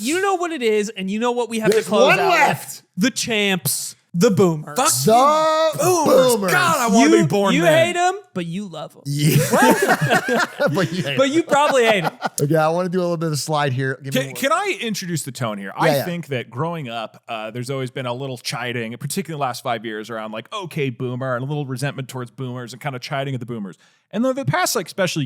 You know what it is, and you know what we have There's to close one out left. with. The champs, the boomers. Fuck The boomers. God, I want to be born You then. hate them, but you love them. Yeah. but yeah. But you probably hate them. Okay, I want to do a little bit of a slide here. Give me Can I introduce the tone here? I yeah. think that growing up, there's always been a little chiding, particularly in the last 5 years, around like, okay, boomer, and a little resentment towards boomers and kind of chiding at the boomers. And then the past, like, especially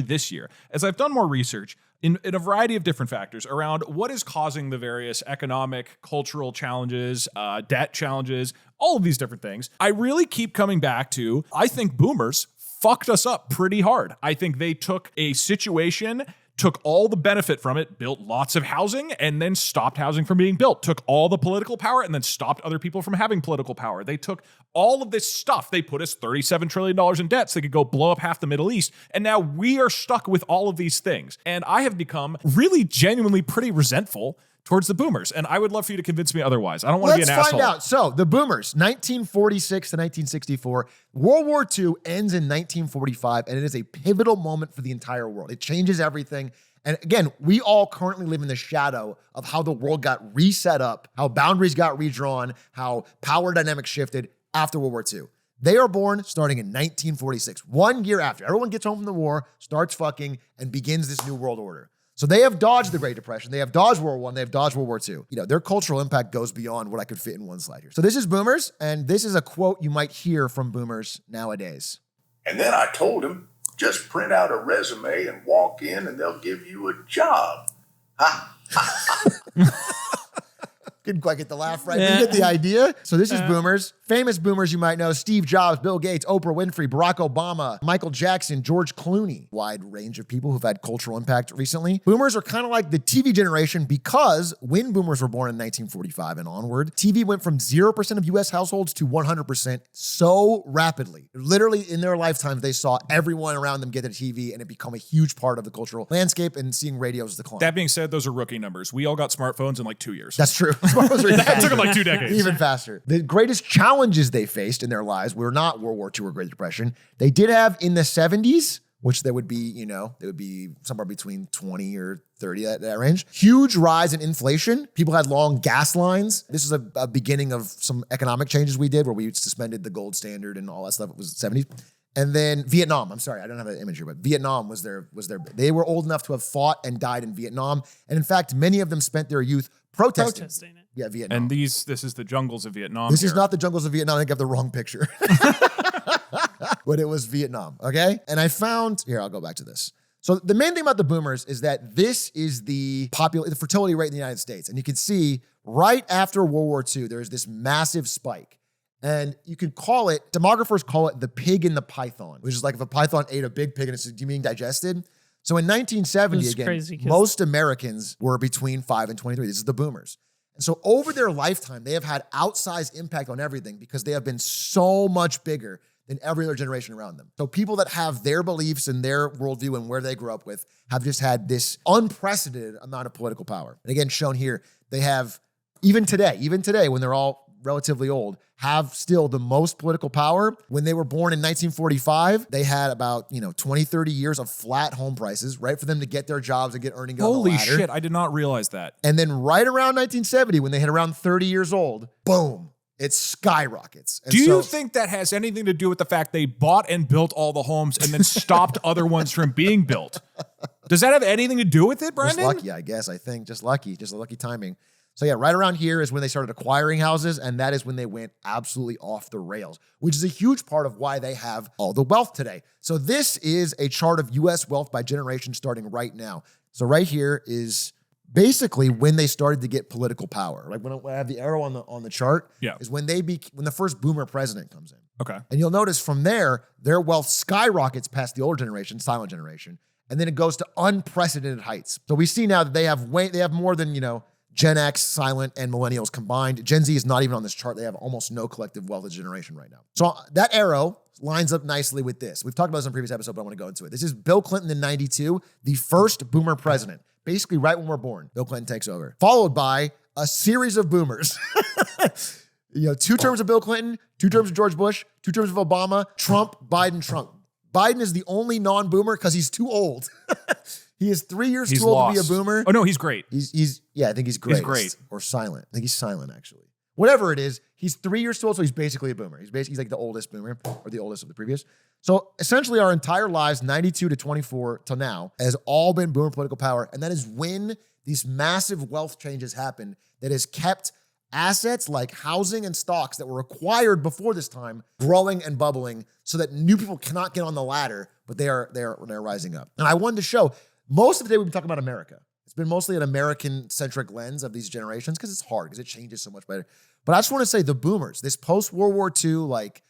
this year, as I've done more research in a variety of different factors around what is causing the various economic, cultural challenges, debt challenges, all of these different things, I really keep coming back to, I think boomers fucked us up pretty hard. I think they took a situation, took all the benefit from it, built lots of housing, and then stopped housing from being built. Took all the political power and then stopped other people from having political power. They took all of this stuff. They put us $37 trillion in debt so they could go blow up half the Middle East. And now we are stuck with all of these things. And I have become really genuinely pretty resentful towards the boomers. And I would love for you to convince me otherwise. I don't want to be an asshole. Let's find out. So the boomers, 1946 to 1964. World War II ends in 1945, and it is a pivotal moment for the entire world. It changes everything. And again, we all currently live in the shadow of how the world got reset up, how boundaries got redrawn, how power dynamics shifted after World War II. They are born starting in 1946, 1 year after. Everyone gets home from the war, starts fucking, and begins this new world order. So they have dodged the Great Depression. They have dodged World War I. They have dodged World War II. You know, their cultural impact goes beyond what I could fit in one slide here. So this is boomers, and this is a quote you might hear from boomers nowadays. And then I told him, just print out a resume and walk in and they'll give you a job. Couldn't quite get the laugh right. You get the idea. So this is boomers. Famous boomers you might know: Steve Jobs, Bill Gates, Oprah Winfrey, Barack Obama, Michael Jackson, George Clooney. Wide range of people who've had cultural impact recently. Boomers are kind of like the TV generation because when boomers were born in 1945 and onward, TV went from 0% of US households to 100% so rapidly. Literally in their lifetimes, they saw everyone around them get a TV and it become a huge part of the cultural landscape, and seeing radios decline. That being said, those are rookie numbers. We all got smartphones in like 2 years. That's true. Smartphones are That took them like 2 decades. Even faster. The greatest challenges they faced in their lives were not World War II or Great Depression. They did have in the 70s, which they would be, you know, they would be somewhere between 20 or 30, that range. Huge rise in inflation. People had long gas lines. This is a beginning of some economic changes we did where we suspended the gold standard and all that stuff. It was the 70s. And then Vietnam. I'm sorry, I don't have an image here, but Vietnam was their. They were old enough to have fought and died in Vietnam. And in fact, many of them spent their youth protesting. It. Yeah, Vietnam. And this is the jungles of Vietnam. This is not the jungles of Vietnam. I think I have the wrong picture. But it was Vietnam, okay? And I found, here, I'll go back to this. So the main thing about the boomers is that this is the fertility rate in the United States. And you can see right after World War II, there's this massive spike. And you can call it, demographers call it the pig in the python, which is like if a python ate a big pig and it's being digested. So in 1970, again, most Americans were between 5 and 23. This is the boomers. And so over their lifetime, they have had outsized impact on everything because they have been so much bigger than every other generation around them. So people that have their beliefs and their worldview and where they grew up with have just had this unprecedented amount of political power. And again, shown here, they have, even today, when they're all relatively old, have still the most political power. When they were born in 1945, they had about, 20, 30 years of flat home prices, right, for them to get their jobs and get earning on the ladder. Holy shit, I did not realize that. And then right around 1970, when they hit around 30 years old, boom, it skyrockets. And do you think that has anything to do with the fact they bought and built all the homes and then stopped other ones from being built? Does that have anything to do with it, Brendan? Just lucky, I guess. I think just lucky timing. So yeah, right around here is when they started acquiring houses, and that is when they went absolutely off the rails, which is a huge part of why they have all the wealth today. So this is a chart of U.S. wealth by generation starting right now. So right here is basically when they started to get political power. Like when I have the arrow on the chart, is when when the first boomer president comes in. Okay. And you'll notice from there, their wealth skyrockets past the older generation, silent generation, and then it goes to unprecedented heights. So we see now that they have more than, Gen X, silent, and millennials combined. Gen Z is not even on this chart. They have almost no collective wealth of generation right now. So that arrow lines up nicely with this. We've talked about this in a previous episode, but I want to go into it. This is Bill Clinton in 92, the first boomer president. Basically right when we're born, Bill Clinton takes over. Followed by a series of boomers. 2 terms of Bill Clinton, 2 terms of George Bush, 2 terms of Obama, Trump, Biden, Trump. Biden is the only non-boomer because he's too old. He is 3 years He's too old lost. to be a boomer. Oh no, he's great. Yeah, I think he's great. great. Or silent. I think he's silent, actually. Whatever it is, he's 3 years too old, so he's basically a boomer. He's like the oldest boomer, or the oldest of the previous. So essentially our entire lives, 92 to 24 till now, has all been boomer political power. And that is when these massive wealth changes happen that has kept assets like housing and stocks that were acquired before this time growing and bubbling so that new people cannot get on the ladder, but they're rising up. And I wanted to show, most of the day we've been talking about America. It's been mostly an American-centric lens of these generations because it's hard, because it changes so much better. But I just want to say the boomers, this post-World War II, like,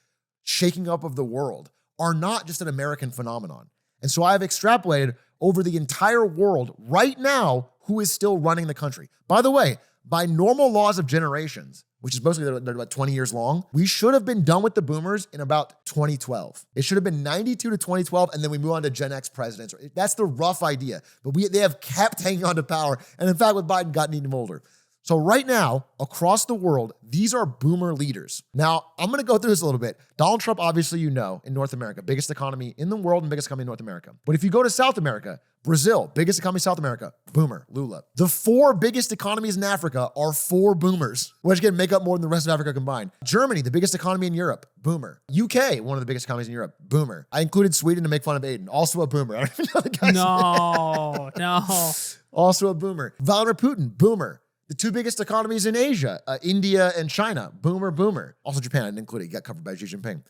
shaking up of the world, are not just an American phenomenon. And so I've extrapolated over the entire world right now who is still running the country. By the way, by normal laws of generations, which is mostly they're about 20 years long, we should have been done with the boomers in about 2012. It should have been 92 to 2012, and then we move on to Gen X presidents. That's the rough idea. But they have kept hanging on to power, and in fact, with Biden, gotten even older. So right now, across the world, these are boomer leaders. Now, I'm going to go through this a little bit. Donald Trump, obviously, you know, in North America, biggest economy in the world and biggest economy in North America. But if you go to South America, Brazil, biggest economy in South America, boomer, Lula. The 4 biggest economies in Africa are 4 boomers, which can make up more than the rest of Africa combined. Germany, the biggest economy in Europe, boomer. UK, one of the biggest economies in Europe, boomer. I included Sweden to make fun of Aiden, also a boomer. I don't even know the guy's name. No. Also a boomer. Vladimir Putin, boomer. The 2 biggest economies in Asia, India and China, boomer. Also Japan, I didn't include it. He got covered by Xi Jinping.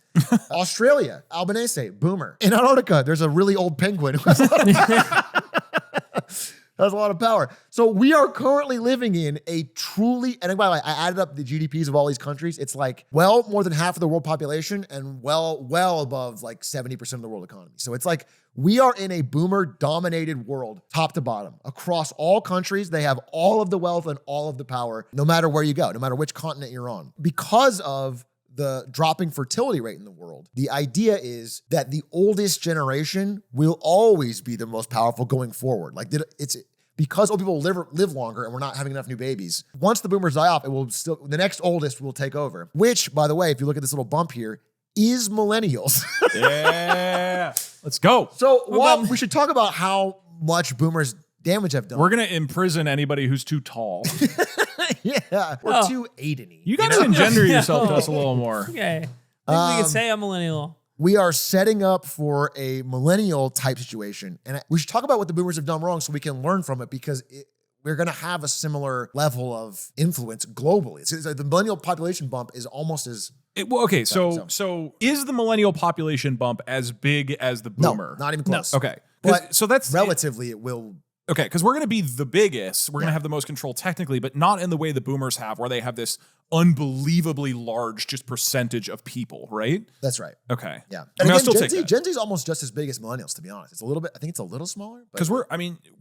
Australia, Albanese, boomer. In Antarctica, there's a really old penguin who has a lot of power. So we are currently living in a truly, and by the way, I added up the GDPs of all these countries. It's like well more than half of the world population and well above like 70% of the world economy. So it's like we are in a boomer-dominated world, top to bottom. Across all countries, they have all of the wealth and all of the power, no matter where you go, no matter which continent you're on. Because of the dropping fertility rate in the world, the idea is that the oldest generation will always be the most powerful going forward. Like it's because old people live longer and we're not having enough new babies. Once the boomers die off, the next oldest will take over. Which, by the way, if you look at this little bump here, is millennials. Yeah. Let's go. So we should talk about how much boomers damage have done. We're going to imprison anybody who's too tall. Yeah, we're too Aiden-y. You got to engender yourself to us a little more. Okay. I think we can say I'm millennial. We are setting up for a millennial type situation. And we should talk about what the boomers have done wrong so we can learn from it, because we're going to have a similar level of influence globally. It's the millennial population bump is almost as... So is the millennial population bump as big as the boomer? No, not even close. Okay. But so that's relatively, it will... Okay, because we're going to be the biggest. We're going to have the most control technically, but not in the way the boomers have, where they have this unbelievably large just percentage of people, right? That's right. Okay. Yeah. I mean, I'll again, still take that. Gen Z is almost just as big as millennials, to be honest. It's a little bit, I think it's a little smaller. Because we're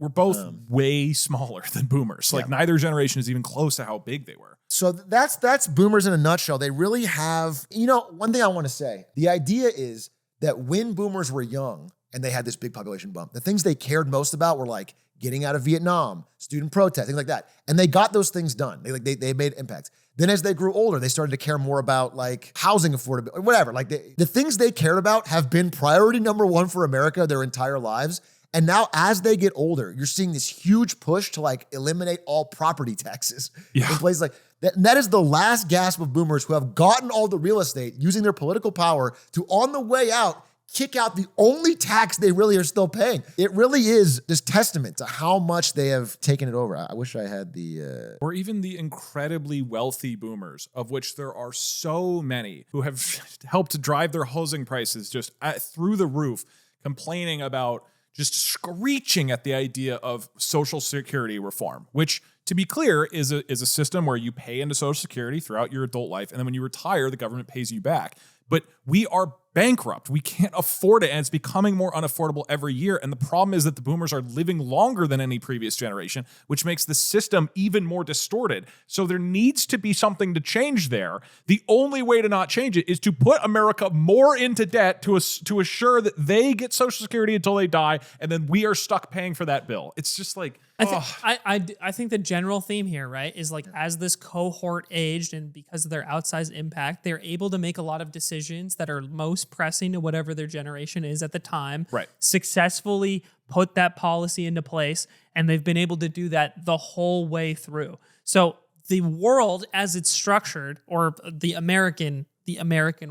both way smaller than boomers. Like neither generation is even close to how big they were. So that's boomers in a nutshell. They really have, one thing I want to say, the idea is that when boomers were young and they had this big population bump, the things they cared most about were like getting out of Vietnam, student protest, things like that. And they got those things done. They made impact. Then as they grew older, they started to care more about like housing affordability, whatever. Like the things they cared about have been priority number 1 for America their entire lives. And now as they get older, you're seeing this huge push to like eliminate all property taxes in places like that. And that is the last gasp of boomers who have gotten all the real estate using their political power to, on the way out, kick out the only tax they really are still paying. It really is this testament to how much they have taken it over. I wish I had the... Or even the incredibly wealthy boomers, of which there are so many, who have helped to drive their housing prices just through the roof, complaining about just screeching at the idea of Social Security reform, which, to be clear, is a system where you pay into Social Security throughout your adult life, and then when you retire, the government pays you back. But we are bankrupt. We can't afford it, and it's becoming more unaffordable every year. And the problem is that the boomers are living longer than any previous generation, which makes the system even more distorted. So there needs to be something to change there. The only way to not change it is to put America more into debt to assure that they get Social Security until they die, and then we are stuck paying for that bill. It's just like... I think the general theme here, right, is like as this cohort aged and because of their outsized impact, they're able to make a lot of decisions that are most pressing to whatever their generation is at the time. Right. Successfully put that policy into place, and they've been able to do that the whole way through. So the world as it's structured, or the American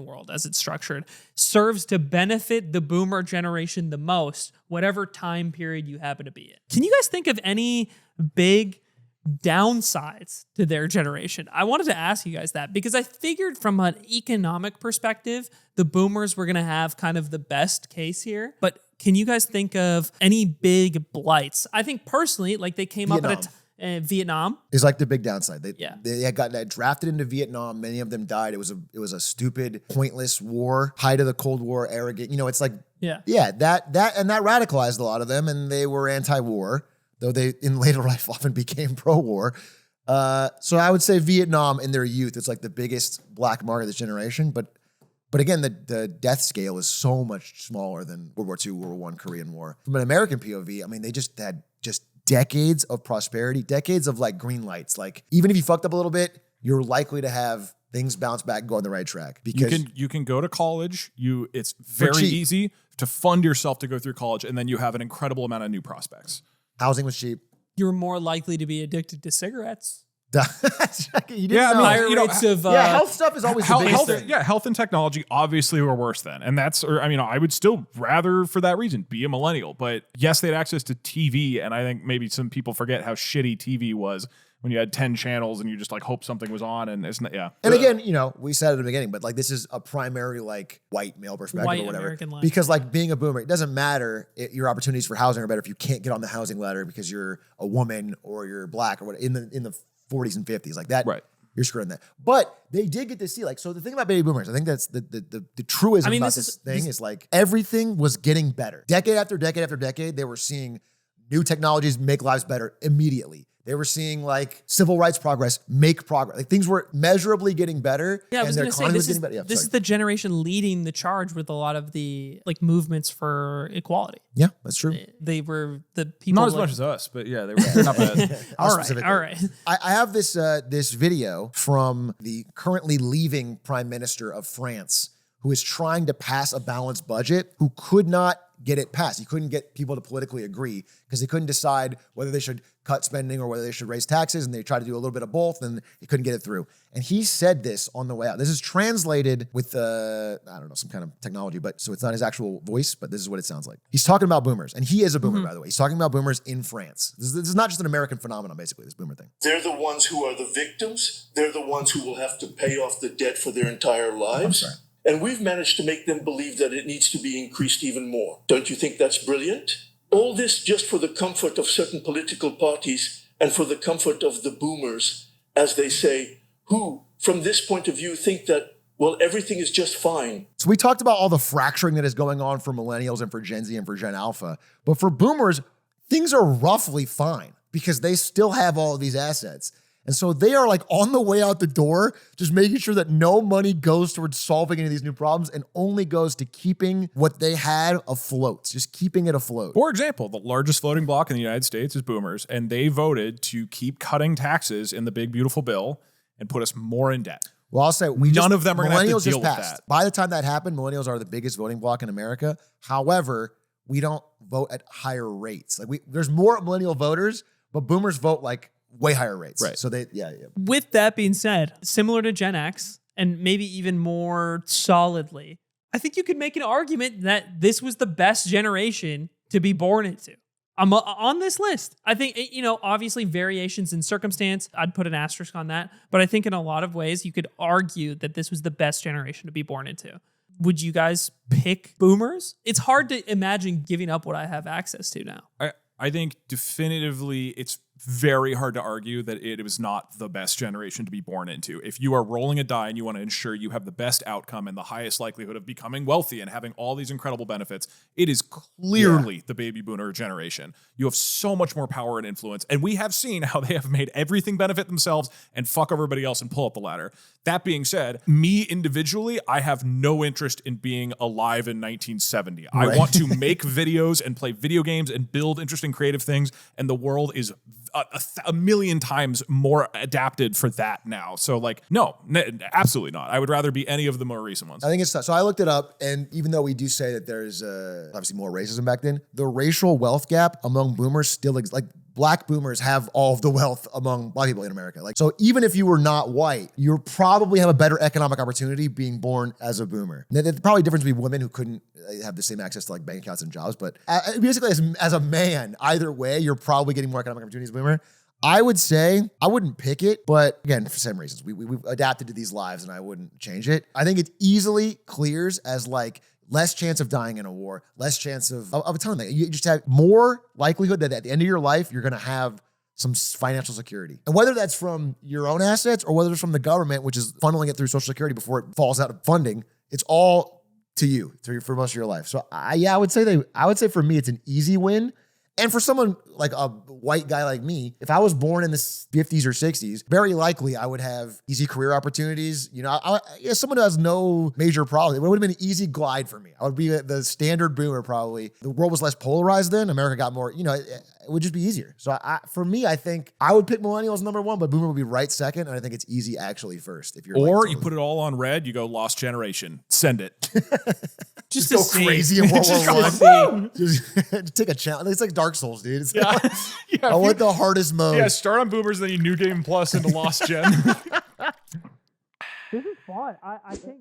world as it's structured, serves to benefit the boomer generation the most, whatever time period you happen to be in. Can you guys think of any big downsides to their generation? I wanted to ask you guys that because I figured from an economic perspective, the boomers were going to have kind of the best case here. But can you guys think of any big blights? I think personally, like they came up at Vietnam is like the big downside. They had gotten drafted into Vietnam. Many of them died. It was a stupid, pointless war, height of the Cold War, arrogant. You know, it's like that radicalized a lot of them, and they were anti-war, though they in later life often became pro-war. So I would say Vietnam in their youth, it's like the biggest black mark of this generation. But again, the death scale is so much smaller than World War II, World War I, Korean War. From an American POV, I mean, they just had decades of prosperity, decades of like green lights. Like even if you fucked up a little bit, you're likely to have things bounce back and go on the right track. Because you can go to college. It's very easy to fund yourself to go through college, and then you have an incredible amount of new prospects. Housing was cheap. You're more likely to be addicted to cigarettes. Higher rates of health stuff is always the biggest thing. Yeah, health and technology obviously were worse then, and I would still rather for that reason be a millennial. But yes, they had access to TV, and I think maybe some people forget how shitty TV was when you had 10 channels and you just like hope something was on, and it's not. Yeah, and again, we said at the beginning, but like this is a primary like white male perspective or whatever. American life. Because like being a boomer, it doesn't matter. Your opportunities for housing are better if you can't get on the housing ladder because you're a woman or you're black or whatever in the 40s and 50s like that, right? You're screwing that. But they did get to see so the thing about baby boomers, I think that's the truism about this thing is like everything was getting better. Decade after decade after decade, they were seeing new technologies make lives better immediately. They were seeing like civil rights progress make progress. Like things were measurably getting better. Yeah, I was going to say this is the generation leading the charge with a lot of the like movements for equality. Yeah, that's true. They were the people. Not as much as us, but yeah, they were not bad. All right. I have this this video from the currently leaving Prime Minister of France, who is trying to pass a balanced budget, who could not get it passed. He couldn't get people to politically agree because they couldn't decide whether they should cut spending or whether they should raise taxes, and they tried to do a little bit of both, and he couldn't get it through. And he said this on the way out. This is translated with, I don't know, some kind of technology, but so it's not his actual voice, but this is what it sounds like. He's talking about boomers, and he is a boomer, by the way. He's talking about boomers in France. This is not just an American phenomenon, basically, this boomer thing. They're the ones who are the victims. They're the ones who will have to pay off the debt for their entire lives. And we've managed to make them believe that it needs to be increased even more. Don't you think that's brilliant? All this just for the comfort of certain political parties and for the comfort of the boomers, as they say, who, from this point of view, think that, well, everything is just fine. So we talked about all the fracturing that is going on for millennials and for Gen Z and for Gen Alpha. But for boomers, things are roughly fine because they still have all of these assets. And so they are like on the way out the door, just making sure that no money goes towards solving any of these new problems and only goes to keeping what they had afloat, just keeping it afloat. For example, the largest voting bloc in the United States is boomers, and they voted to keep cutting taxes in the big, beautiful bill and put us more in debt. Well, I'll say none of them are going to have to deal with that. By the time that happened, millennials are the biggest voting bloc in America. However, we don't vote at higher rates. Like there's more millennial voters, but boomers vote like way higher rates. Right. So they, With that being said, similar to Gen X, and maybe even more solidly, I think you could make an argument that this was the best generation to be born into. I'm on this list. I think, obviously variations in circumstance, I'd put an asterisk on that. But I think in a lot of ways, you could argue that this was the best generation to be born into. Would you guys pick boomers? It's hard to imagine giving up what I have access to now. I think definitively it's very hard to argue that it was not the best generation to be born into. If you are rolling a die and you want to ensure you have the best outcome and the highest likelihood of becoming wealthy and having all these incredible benefits, it is clearly the baby boomer generation. You have so much more power and influence. And we have seen how they have made everything benefit themselves and fuck everybody else and pull up the ladder. That being said, me individually, I have no interest in being alive in 1970. Right. I want to make videos and play video games and build interesting creative things. And the world is a million times more adapted for that now. So like, no, absolutely not. I would rather be any of the more recent ones. I think it's tough. So I looked it up, and even though we do say that there's obviously more racism back then, the racial wealth gap among boomers still exists. Like black boomers have all of the wealth among black people in America. Like, so even if you were not white, you probably have a better economic opportunity being born as a boomer. Now, there's probably a difference between women who couldn't have the same access to like bank accounts and jobs, but basically as a man, either way, you're probably getting more economic opportunities as a boomer. I would say I wouldn't pick it, but again, for some reasons, we've adapted to these lives and I wouldn't change it. I think it easily clears as like less chance of dying in a war, less chance of a ton of things. You just have more likelihood that at the end of your life, you're going to have some financial security. And whether that's from your own assets or whether it's from the government, which is funneling it through Social Security before it falls out of funding, it's all to you for most of your life. So I would say for me, it's an easy win. And for someone like a white guy like me, if I was born in the 50s or 60s, very likely I would have easy career opportunities. You know, someone who has no major problem, it would have been an easy glide for me. I would be the standard boomer probably. The world was less polarized then. America got more, you know, it would just be easier. So for me, I think I would pick millennials number one, but boomer would be right second. And I think it's easy actually first. If you're or you put it all on red, you go lost generation. Send it. Just go to crazy see. in World Just War to see. Just take a challenge. It's like Dark Souls, dude. It's Yeah. I want the hardest mode. Yeah, start on boomers, then you new game plus into lost gen. This is fun. I think